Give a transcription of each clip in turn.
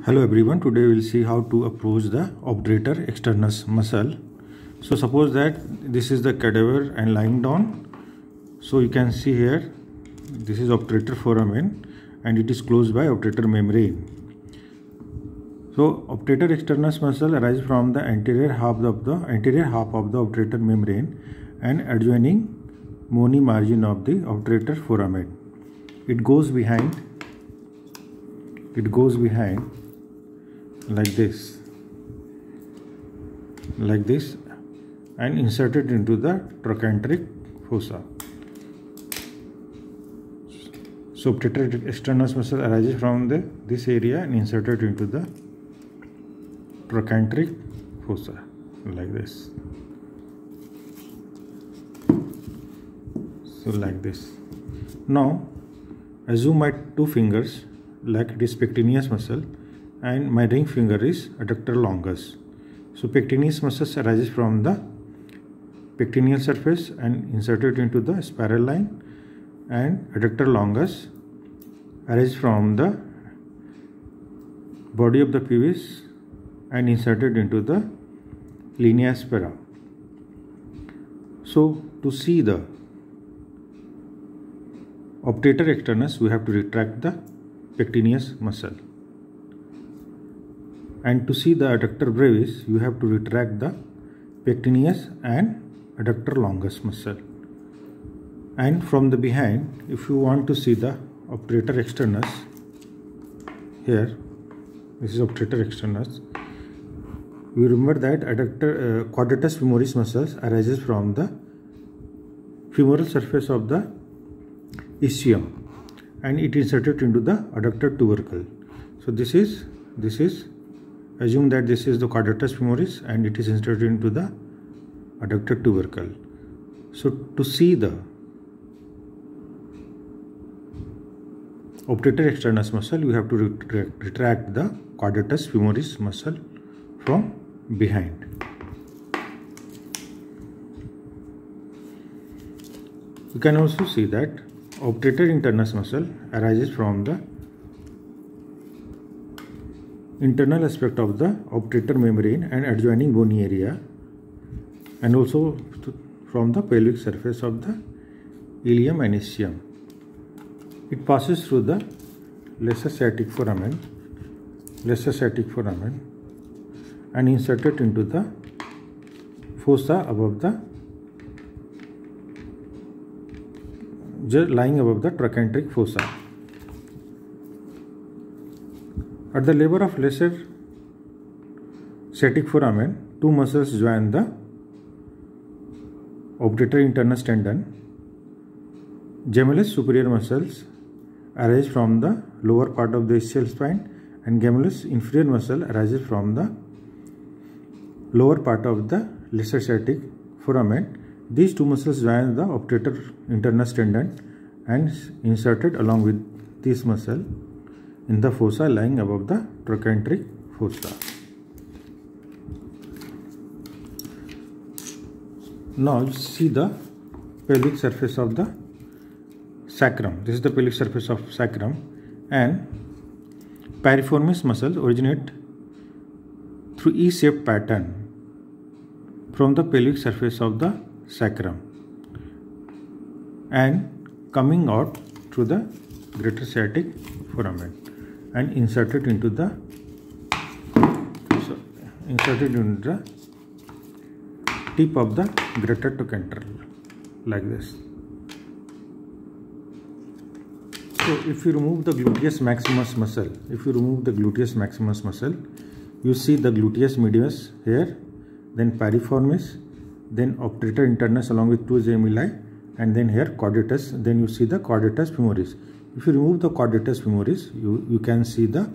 Hello everyone, today we will see how to approach the obturator externus muscle. So suppose that this is the cadaver and lying down. So you can see here, this is obturator foramen and it is closed by obturator membrane. So obturator externus muscle arises from the anterior half of the obturator membrane and adjoining bony margin of the obturator foramen. It goes behind like this and inserted into the trochanteric fossa. So obturator externus muscle arises from this area and inserted into the trochanteric fossa like this. So like this. Now assume my two fingers like it is pectineus muscle and my ring finger is adductor longus. So pectineus muscle arises from the pectineal surface and inserted into the spiral line, and adductor longus arises from the body of the pubis and inserted into the linea aspera. So to see the obturator externus, we have to retract the pectineus muscle, and to see the adductor brevis, you have to retract the pectineus and adductor longus muscle. And from the behind, if you want to see the obturator externus, here this is obturator externus. You remember that quadratus femoris muscles arises from the femoral surface of the ischium and it is inserted into the adductor tubercle. So this is assume that this is the quadratus femoris and it is inserted into the adductor tubercle. So to see the obturator externus muscle, you have to retract the quadratus femoris muscle from behind. You can also see that obturator internus muscle arises from the internal aspect of the obturator membrane and adjoining bony area, and also from the pelvic surface of the ilium and ischium. It passes through the lesser sciatic foramen and inserted into the fossa above lying above the trochanteric fossa. At the level of lesser sciatic foramen, two muscles join the obturator internus tendon. Gemellus superior muscles arise from the lower part of the ischial spine and gemellus inferior muscle arises from the lower part of the lesser sciatic foramen. These two muscles join the obturator internus tendon and inserted along with this muscle in the fossa lying above the trochanteric fossa. Now see the pelvic surface of the sacrum. This is the pelvic surface of sacrum, and piriformis muscles originate through E-shaped pattern from the pelvic surface of the sacrum and coming out through the greater sciatic foramen and inserted into the tip of the greater trochanter like this. So if you remove the gluteus maximus muscle, you see the gluteus medius here, then piriformis, then obturator internus along with two gemmelli, and then here quadratus, then you see the quadratus femoris. If you remove the quadratus femoris, you can see the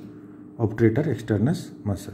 obturator externus muscle.